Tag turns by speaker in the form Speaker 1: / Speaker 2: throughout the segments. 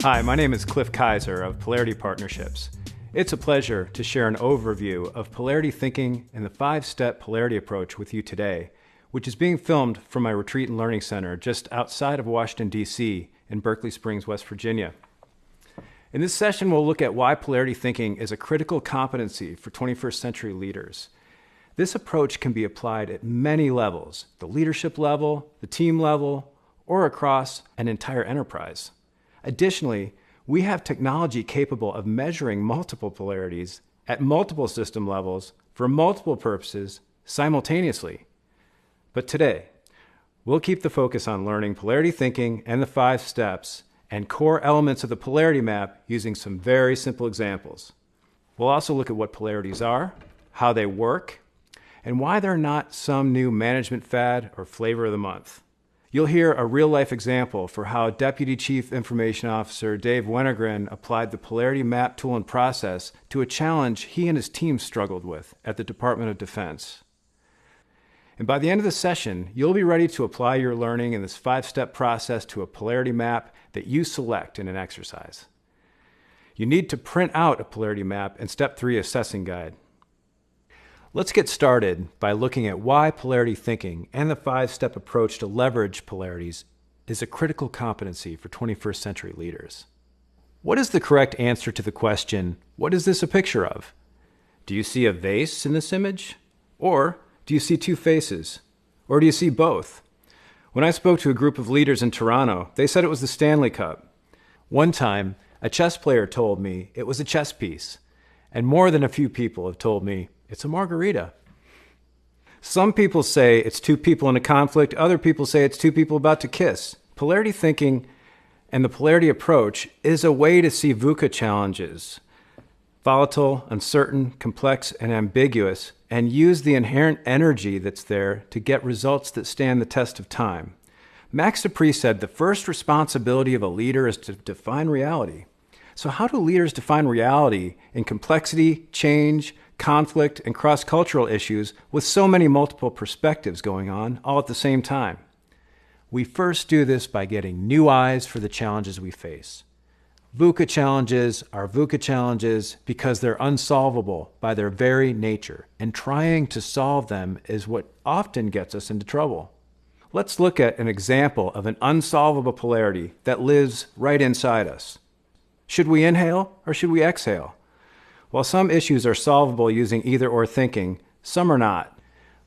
Speaker 1: Hi, my name is Cliff Kayser of Polarity Partnerships. It's a pleasure to share an overview of polarity thinking and the 5-step polarity approach with you today, which is being filmed from my retreat and learning center just outside of Washington, D.C. in Berkeley Springs, West Virginia. In this session, we'll look at why polarity thinking is a critical competency for 21st century leaders. This approach can be applied at many levels, the leadership level, the team level, or across an entire enterprise. Additionally, we have technology capable of measuring multiple polarities at multiple system levels for multiple purposes simultaneously. But today, we'll keep the focus on learning polarity thinking and the 5 steps and core elements of the polarity map using some very simple examples. We'll also look at what polarities are, how they work, and why they're not some new management fad or flavor of the month. You'll hear a real-life example for how Deputy Chief Information Officer Dave Wennergren applied the polarity map tool and process to a challenge he and his team struggled with at the Department of Defense. And by the end of the session, you'll be ready to apply your learning in this 5-step process to a polarity map that you select in an exercise. You need to print out a polarity map and Step 3 assessing guide. Let's get started by looking at why polarity thinking and the 5-step approach to leverage polarities is a critical competency for 21st century leaders. What is the correct answer to the question, what is this a picture of? Do you see a vase in this image? Or do you see 2 faces? Or do you see both? When I spoke to a group of leaders in Toronto, they said it was the Stanley Cup. One time, a chess player told me it was a chess piece, and more than a few people have told me it's a margarita. Some people say it's 2 people in a conflict. Other people say it's 2 people about to kiss. Polarity thinking and the polarity approach is a way to see VUCA challenges, volatile, uncertain, complex, and ambiguous, and use the inherent energy that's there to get results that stand the test of time. Max Dupree said the first responsibility of a leader is to define reality. So how do leaders define reality in complexity, change, conflict, and cross-cultural issues with so many multiple perspectives going on all at the same time? We first do this by getting new eyes for the challenges we face. VUCA challenges are VUCA challenges because they're unsolvable by their very nature, and trying to solve them is what often gets us into trouble. Let's look at an example of an unsolvable polarity that lives right inside us. Should we inhale or should we exhale? While some issues are solvable using either-or thinking, some are not.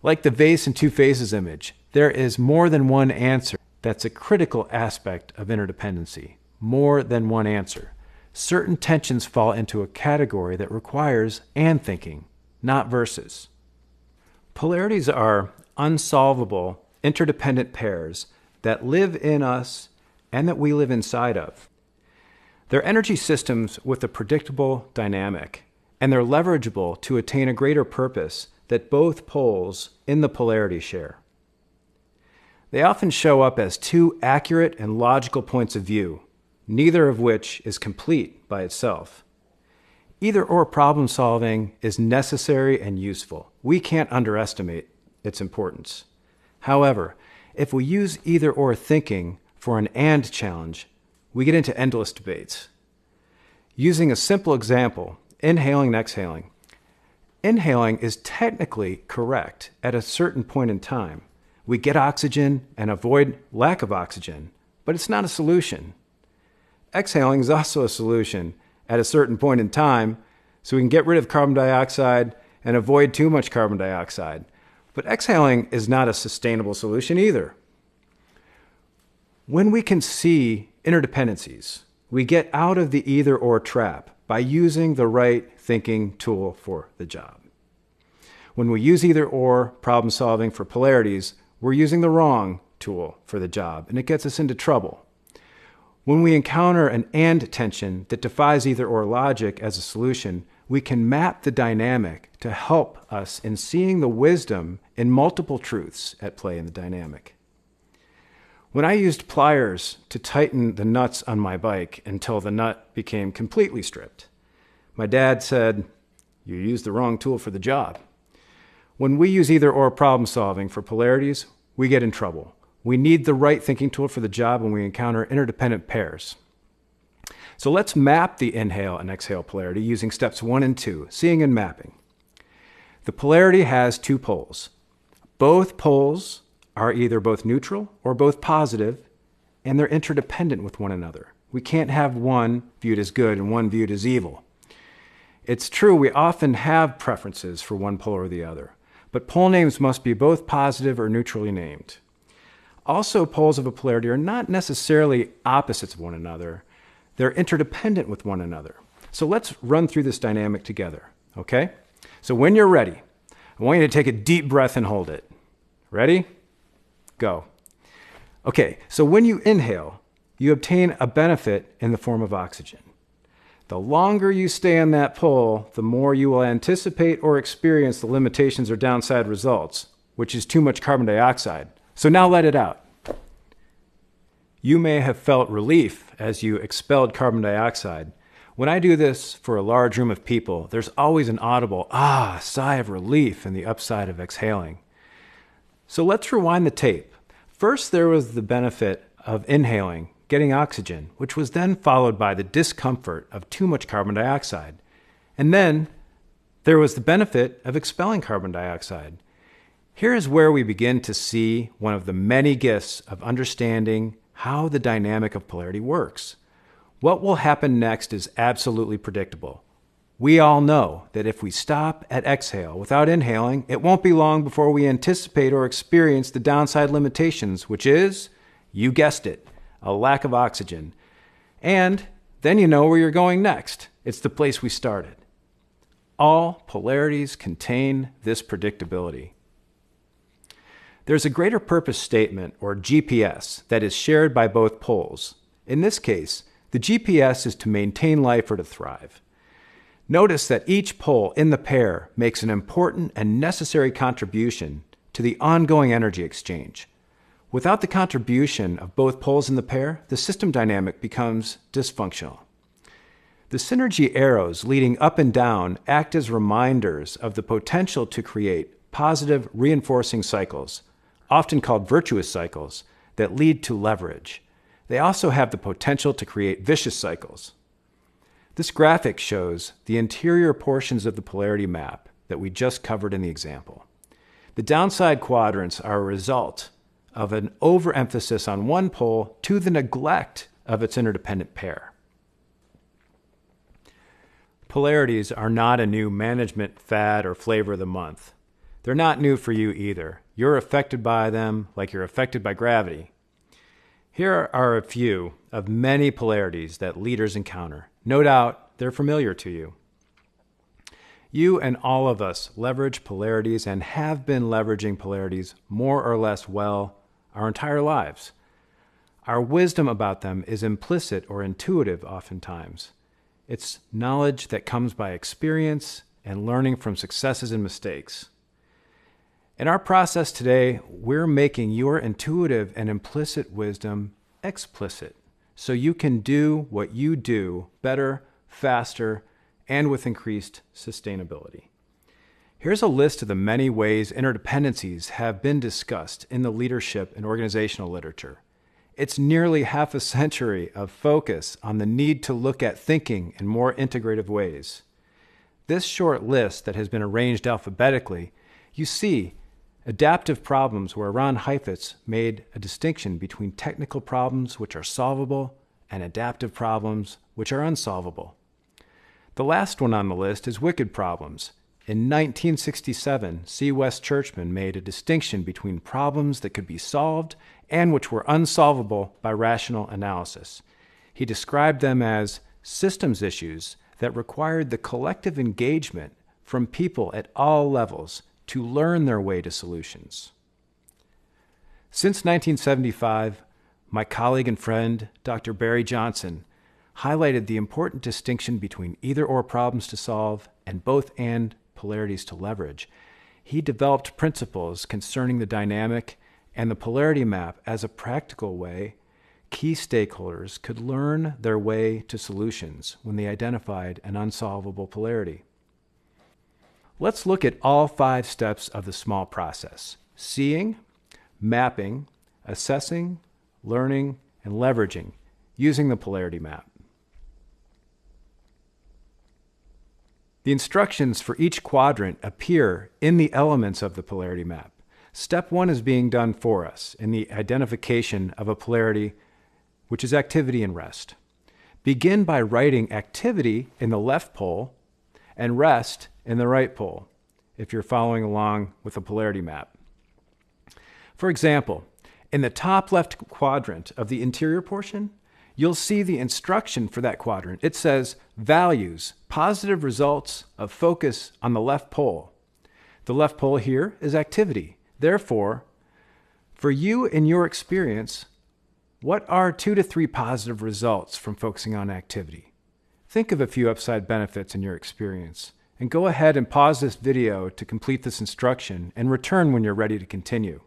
Speaker 1: Like the vase and 2 faces image, there is more than one answer. That's a critical aspect of interdependency. More than one answer. Certain tensions fall into a category that requires and thinking, not versus. Polarities are unsolvable, interdependent pairs that live in us and that we live inside of. They're energy systems with a predictable dynamic, and they're leverageable to attain a greater purpose that both poles in the polarity share. They often show up as 2 accurate and logical points of view, neither of which is complete by itself. Either-or problem solving is necessary and useful. We can't underestimate its importance. However, if we use either-or thinking for an and challenge, we get into endless debates. Using a simple example, inhaling and exhaling. Inhaling is technically correct at a certain point in time. We get oxygen and avoid lack of oxygen, but it's not a solution. Exhaling is also a solution at a certain point in time, so we can get rid of carbon dioxide and avoid too much carbon dioxide. But exhaling is not a sustainable solution either. When we can see interdependencies, we get out of the either-or trap by using the right thinking tool for the job. When we use either-or problem solving for polarities, we're using the wrong tool for the job, and it gets us into trouble. When we encounter an and tension that defies either-or logic as a solution, we can map the dynamic to help us in seeing the wisdom in multiple truths at play in the dynamic. When I used pliers to tighten the nuts on my bike until the nut became completely stripped, my dad said, "You used the wrong tool for the job." When we use either-or problem solving for polarities, we get in trouble. We need the right thinking tool for the job when we encounter interdependent pairs. So let's map the inhale and exhale polarity using steps 1 and 2, seeing and mapping. The polarity has 2 poles. Both poles are either both neutral or both positive, and they're interdependent with one another. We can't have one viewed as good and one viewed as evil. It's true we often have preferences for one pole or the other, but pole names must be both positive or neutrally named. Also, poles of a polarity are not necessarily opposites of one another. They're interdependent with one another. So let's run through this dynamic together, okay? So when you're ready, I want you to take a deep breath and hold it. Ready? Go. Okay, so when you inhale, you obtain a benefit in the form of oxygen. The longer you stay on that pole, the more you will anticipate or experience the limitations or downside results, which is too much carbon dioxide. So now let it out. You may have felt relief as you expelled carbon dioxide. When I do this for a large room of people, there's always an audible, sigh of relief in the upside of exhaling. So let's rewind the tape. First, there was the benefit of inhaling, getting oxygen, which was then followed by the discomfort of too much carbon dioxide. And then there was the benefit of expelling carbon dioxide. Here is where we begin to see one of the many gifts of understanding how the dynamic of polarity works. What will happen next is absolutely predictable. We all know that if we stop at exhale without inhaling, it won't be long before we anticipate or experience the downside limitations, which is, you guessed it, a lack of oxygen. And then you know where you're going next. It's the place we started. All polarities contain this predictability. There's a greater purpose statement, or GPS, that is shared by both poles. In this case, the GPS is to maintain life or to thrive. Notice that each pole in the pair makes an important and necessary contribution to the ongoing energy exchange. Without the contribution of both poles in the pair, the system dynamic becomes dysfunctional. The synergy arrows leading up and down act as reminders of the potential to create positive reinforcing cycles, often called virtuous cycles, that lead to leverage. They also have the potential to create vicious cycles. This graphic shows the interior portions of the polarity map that we just covered in the example. The downside quadrants are a result of an overemphasis on one pole to the neglect of its interdependent pair. Polarities are not a new management fad or flavor of the month. They're not new for you either. You're affected by them like you're affected by gravity. Here are a few of many polarities that leaders encounter. No doubt they're familiar to you. You and all of us leverage polarities and have been leveraging polarities more or less well our entire lives. Our wisdom about them is implicit or intuitive oftentimes. It's knowledge that comes by experience and learning from successes and mistakes. In our process today, we're making your intuitive and implicit wisdom explicit, so you can do what you do better, faster, and with increased sustainability. Here's a list of the many ways interdependencies have been discussed in the leadership and organizational literature. It's nearly half a century of focus on the need to look at thinking in more integrative ways. This short list that has been arranged alphabetically, you see adaptive problems where Ron Heifetz made a distinction between technical problems which are solvable and adaptive problems which are unsolvable. The last one on the list is wicked problems. In 1967, C. West Churchman made a distinction between problems that could be solved and which were unsolvable by rational analysis. He described them as systems issues that required the collective engagement from people at all levels to learn their way to solutions. Since 1975, my colleague and friend, Dr. Barry Johnson, highlighted the important distinction between either-or problems to solve and both-and polarities to leverage. He developed principles concerning the dynamic and the polarity map as a practical way key stakeholders could learn their way to solutions when they identified an unsolvable polarity. Let's look at all 5 steps of the SMALL process: seeing, mapping, assessing, learning, and leveraging using the polarity map. The instructions for each quadrant appear in the elements of the polarity map. Step 1 is being done for us in the identification of a polarity, which is activity and rest. Begin by writing activity in the left pole and rest in the right pole, if you're following along with a polarity map. For example, in the top left quadrant of the interior portion, you'll see the instruction for that quadrant. It says values, positive results of focus on the left pole. The left pole here is activity. Therefore, for you in your experience, what are 2 to 3 positive results from focusing on activity? Think of a few upside benefits in your experience, and go ahead and pause this video to complete this instruction and return when you're ready to continue.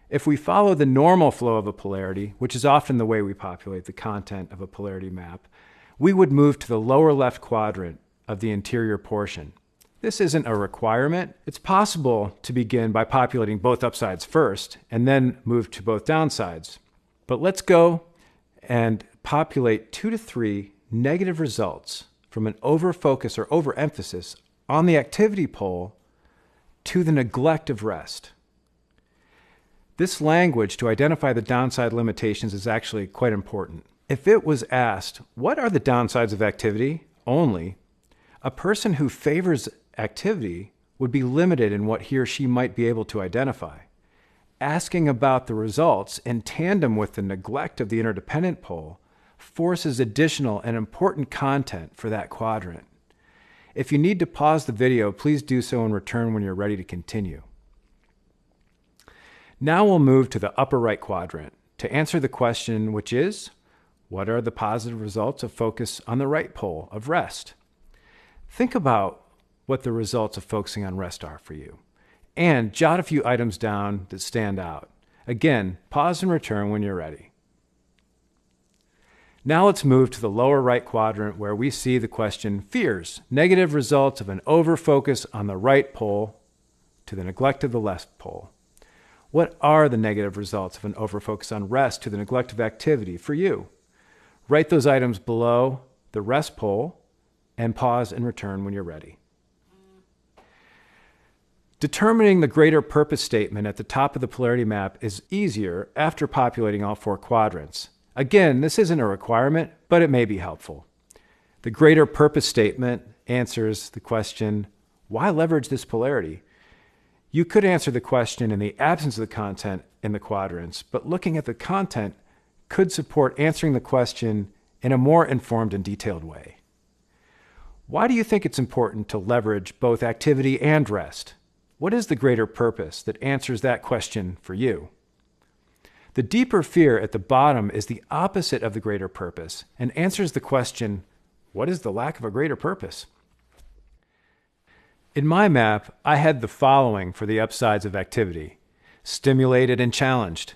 Speaker 1: If we follow the normal flow of a polarity, which is often the way we populate the content of a polarity map, we would move to the lower left quadrant of the interior portion. This isn't a requirement. It's possible to begin by populating both upsides first and then move to both downsides. But let's go and populate 2 to 3 negative results from an overfocus or overemphasis on the activity pole to the neglect of rest. This language to identify the downside limitations is actually quite important. If it was asked, what are the downsides of activity only, a person who favors activity would be limited in what he or she might be able to identify. Asking about the results in tandem with the neglect of the interdependent pole forces additional and important content for that quadrant. If you need to pause the video, please do so and return when you're ready to continue. Now we'll move to the upper right quadrant to answer the question, which is, what are the positive results of focus on the right pole of rest? Think about what the results of focusing on rest are for you, and jot a few items down that stand out. Again, pause and return when you're ready. Now let's move to the lower right quadrant where we see the question, fears, negative results of an overfocus on the right pole to the neglect of the left pole. What are the negative results of an overfocus on rest to the neglect of activity for you? Write those items below the rest pole and pause and return when you're ready. Determining the greater purpose statement at the top of the polarity map is easier after populating all 4 quadrants. Again, this isn't a requirement, but it may be helpful. The greater purpose statement answers the question, why leverage this polarity? You could answer the question in the absence of the content in the quadrants, but looking at the content could support answering the question in a more informed and detailed way. Why do you think it's important to leverage both activity and rest? What is the greater purpose that answers that question for you? The deeper fear at the bottom is the opposite of the greater purpose and answers the question, what is the lack of a greater purpose? In my map, I had the following for the upsides of activity: stimulated and challenged.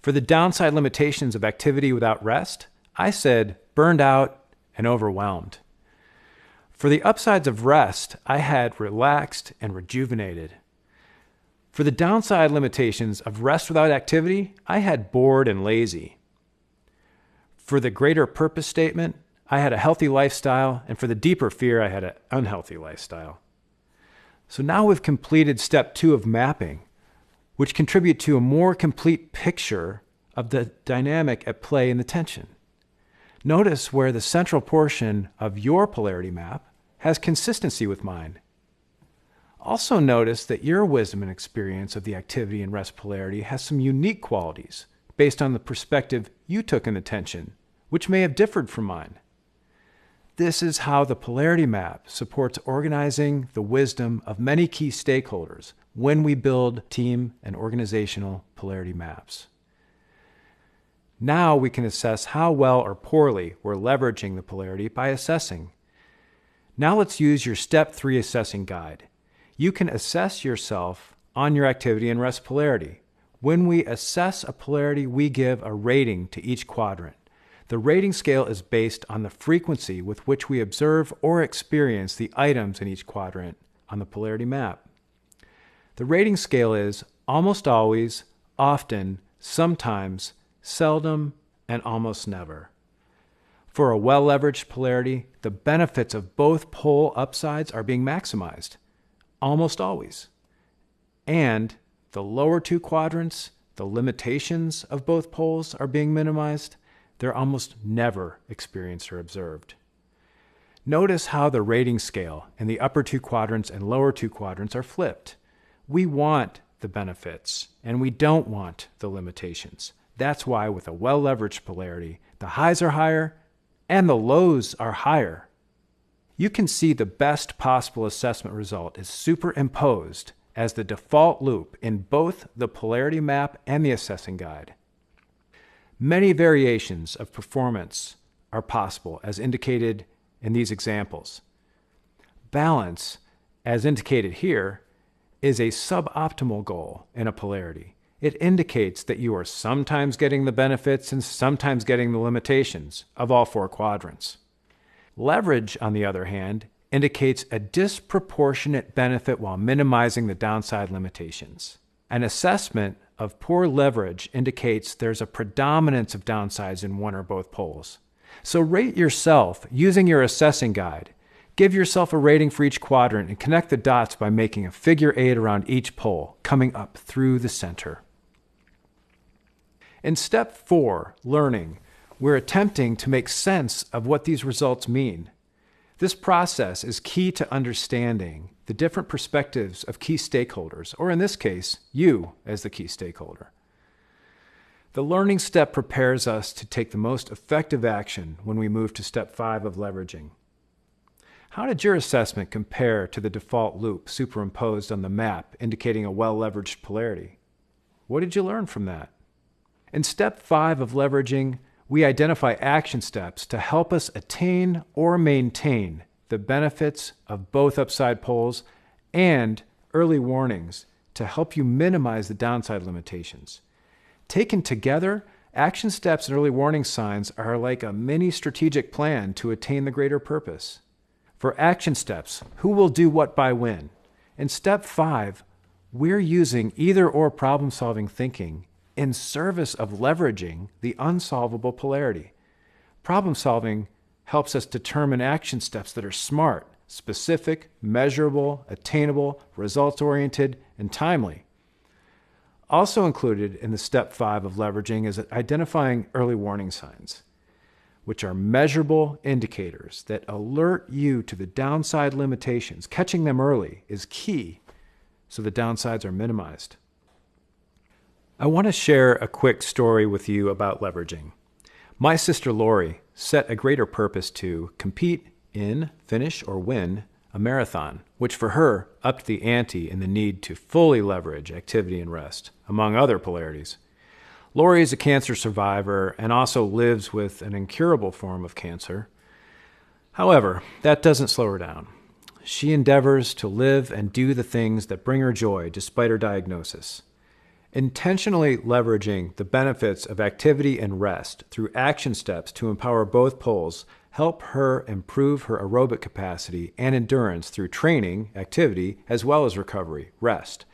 Speaker 1: For the downside limitations of activity without rest, I said burned out and overwhelmed. For the upsides of rest, I had relaxed and rejuvenated. For the downside limitations of rest without activity, I had bored and lazy. For the greater purpose statement, I had a healthy lifestyle, and for the deeper fear, I had an unhealthy lifestyle. So now we've completed step 2 of mapping, which contribute to a more complete picture of the dynamic at play in the tension. Notice where the central portion of your polarity map has consistency with mine. Also notice that your wisdom and experience of the activity and rest polarity has some unique qualities based on the perspective you took in the tension, which may have differed from mine. This is how the polarity map supports organizing the wisdom of many key stakeholders when we build team and organizational polarity maps. Now we can assess how well or poorly we're leveraging the polarity by assessing. Now let's use your Step 3 assessing guide. You can assess yourself on your activity and rest polarity. When we assess a polarity, we give a rating to each quadrant. The rating scale is based on the frequency with which we observe or experience the items in each quadrant on the polarity map. The rating scale is almost always, often, sometimes, seldom, and almost never. For a well-leveraged polarity, the benefits of both pole upsides are being maximized, almost always. And the lower two quadrants, the limitations of both poles are being minimized. They're almost never experienced or observed. Notice how the rating scale in the upper two quadrants and lower two quadrants are flipped. We want the benefits, and we don't want the limitations. That's why with a well-leveraged polarity, the highs are higher and the lows are higher. You can see the best possible assessment result is superimposed as the default loop in both the polarity map and the assessing guide. Many variations of performance are possible, as indicated in these examples. Balance, as indicated here, is a suboptimal goal in a polarity. It indicates that you are sometimes getting the benefits and sometimes getting the limitations of all four quadrants. Leverage, on the other hand, indicates a disproportionate benefit while minimizing the downside limitations. An assessment of poor leverage indicates there's a predominance of downsides in one or both poles. So rate yourself using your assessing guide. Give yourself a rating for each quadrant and connect the dots by making a figure 8 around each pole, coming up through the center. In step 4, learning, we're attempting to make sense of what these results mean. This process is key to understanding the different perspectives of key stakeholders, or in this case, you as the key stakeholder. The learning step prepares us to take the most effective action when we move to step 5 of leveraging. How did your assessment compare to the default loop superimposed on the map indicating a well-leveraged polarity? What did you learn from that? In step 5 of leveraging, we identify action steps to help us attain or maintain the benefits of both upside poles and early warnings to help you minimize the downside limitations. Taken together, action steps and early warning signs are like a mini strategic plan to attain the greater purpose. For action steps, who will do what by when? In step 5, we're using either-or problem-solving thinking in service of leveraging the unsolvable polarity. Problem-solving helps us determine action steps that are smart, specific, measurable, attainable, results-oriented, and timely. Also included in the step 5 of leveraging is identifying early warning signs, which are measurable indicators that alert you to the downside limitations. Catching them early is key so the downsides are minimized. I want to share a quick story with you about leveraging. My sister Lori set a greater purpose to compete in, finish, or win a marathon, which for her upped the ante in the need to fully leverage activity and rest, among other polarities. Lori is a cancer survivor and also lives with an incurable form of cancer. However, that doesn't slow her down. She endeavors to live and do the things that bring her joy despite her diagnosis. Intentionally leveraging the benefits of activity and rest through action steps to empower both poles help her improve her aerobic capacity and endurance through training, activity, as well as recovery, rest.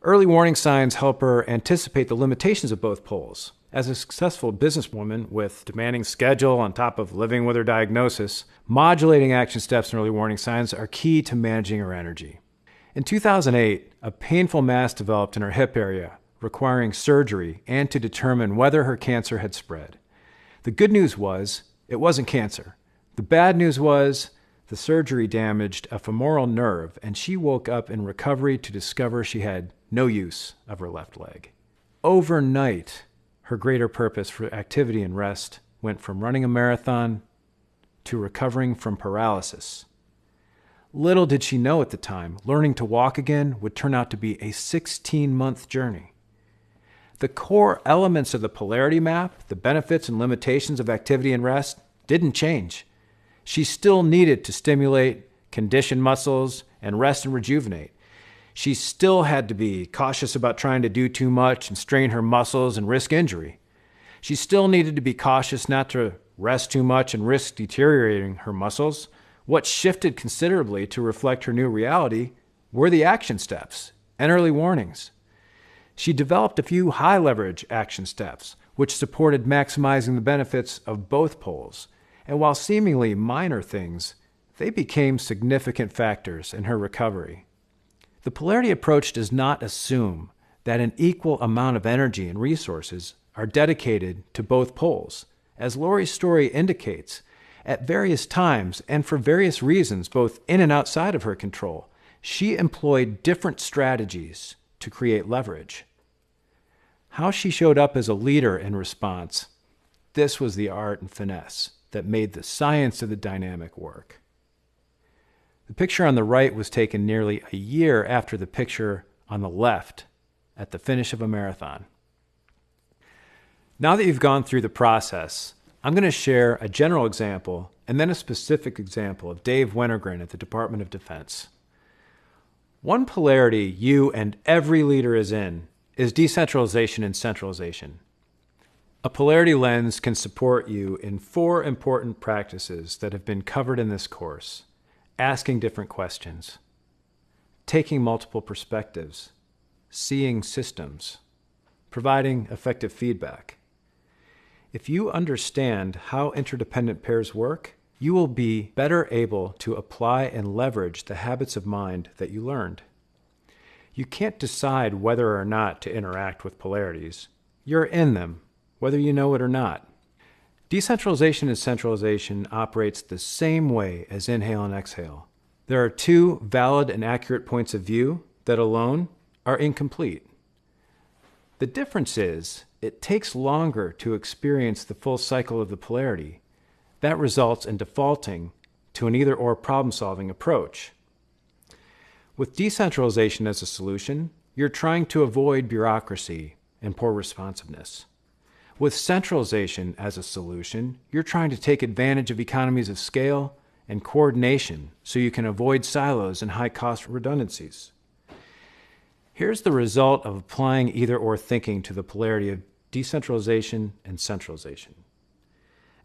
Speaker 1: Early warning signs help her anticipate the limitations of both poles. As a successful businesswoman with a demanding schedule on top of living with her diagnosis, modulating action steps and early warning signs are key to managing her energy. In 2008, a painful mass developed in her hip area, requiring surgery and to determine whether her cancer had spread. The good news was it wasn't cancer. The bad news was the surgery damaged a femoral nerve, and she woke up in recovery to discover she had no use of her left leg. Overnight, her greater purpose for activity and rest went from running a marathon to recovering from paralysis. Little did she know at the time, learning to walk again would turn out to be a 16-month journey. The core elements of the polarity map, the benefits and limitations of activity and rest, didn't change. She still needed to stimulate, condition muscles, and rest and rejuvenate. She still had to be cautious about trying to do too much and strain her muscles and risk injury. She still needed to be cautious not to rest too much and risk deteriorating her muscles. What shifted considerably to reflect her new reality were the action steps and early warnings. She developed a few high-leverage action steps, which supported maximizing the benefits of both poles. And while seemingly minor things, they became significant factors in her recovery. The polarity approach does not assume that an equal amount of energy and resources are dedicated to both poles. As Lori's story indicates, at various times and for various reasons, both in and outside of her control, she employed different strategies to create leverage. How she showed up as a leader in response, this was the art and finesse that made the science of the dynamic work. The picture on the right was taken nearly a year after the picture on the left at the finish of a marathon. Now that you've gone through the process, I'm going to share a general example and then a specific example of Dave Wennergren at the Department of Defense. One polarity you and every leader is in is decentralization and centralization. A polarity lens can support you in 4 important practices that have been covered in this course: asking different questions, taking multiple perspectives, seeing systems, providing effective feedback. If you understand how interdependent pairs work, you will be better able to apply and leverage the habits of mind that you learned. You can't decide whether or not to interact with polarities. You're in them, whether you know it or not. Decentralization and centralization operates the same way as inhale and exhale. There are 2 valid and accurate points of view that alone are incomplete. The difference is, it takes longer to experience the full cycle of the polarity. That results in defaulting to an either-or problem-solving approach. With decentralization as a solution, you're trying to avoid bureaucracy and poor responsiveness. With centralization as a solution, you're trying to take advantage of economies of scale and coordination so you can avoid silos and high-cost redundancies. Here's the result of applying either-or thinking to the polarity of decentralization and centralization.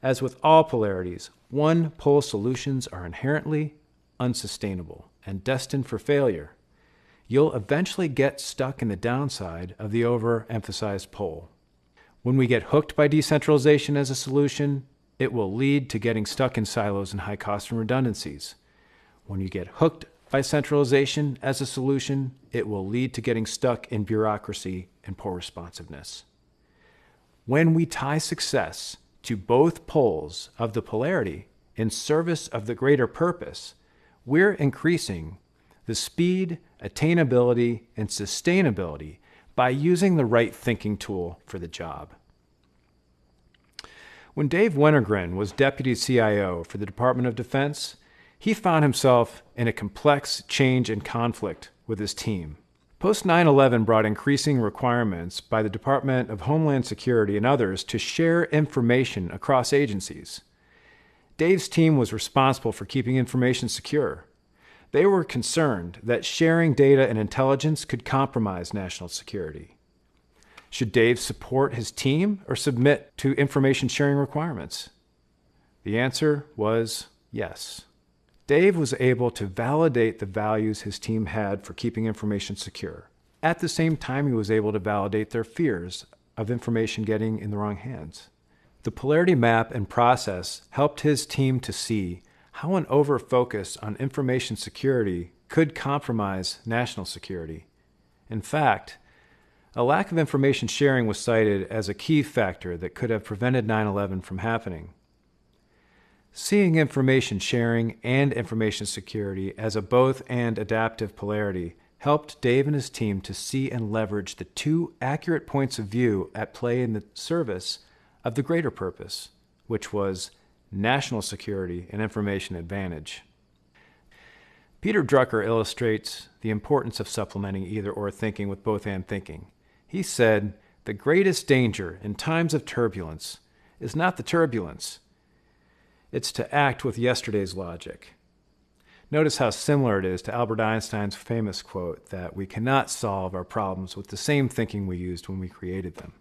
Speaker 1: As with all polarities, one-pole solutions are inherently unsustainable and destined for failure. You'll eventually get stuck in the downside of the overemphasized pole. When we get hooked by decentralization as a solution, it will lead to getting stuck in silos and high costs and redundancies. When you get hooked by centralization as a solution, it will lead to getting stuck in bureaucracy and poor responsiveness. When we tie success to both poles of the polarity in service of the greater purpose, we're increasing the speed, attainability, and sustainability by using the right thinking tool for the job. When Dave Wennergren was Deputy CIO for the Department of Defense, he found himself in a complex change and conflict with his team. Post 9/11 brought increasing requirements by the Department of Homeland Security and others to share information across agencies. Dave's team was responsible for keeping information secure. They were concerned that sharing data and intelligence could compromise national security. Should Dave support his team or submit to information sharing requirements? The answer was yes. Dave was able to validate the values his team had for keeping information secure. At the same time, he was able to validate their fears of information getting in the wrong hands. The polarity map and process helped his team to see how an over-focus on information security could compromise national security. In fact, a lack of information sharing was cited as a key factor that could have prevented 9/11 from happening. Seeing information sharing and information security as a both and adaptive polarity helped Dave and his team to see and leverage the 2 accurate points of view at play in the service of the greater purpose, which was national security and information advantage. Peter Drucker illustrates the importance of supplementing either-or thinking with both-and thinking. He said, "The greatest danger in times of turbulence is not the turbulence. It's to act with yesterday's logic." Notice how similar it is to Albert Einstein's famous quote that we cannot solve our problems with the same thinking we used when we created them.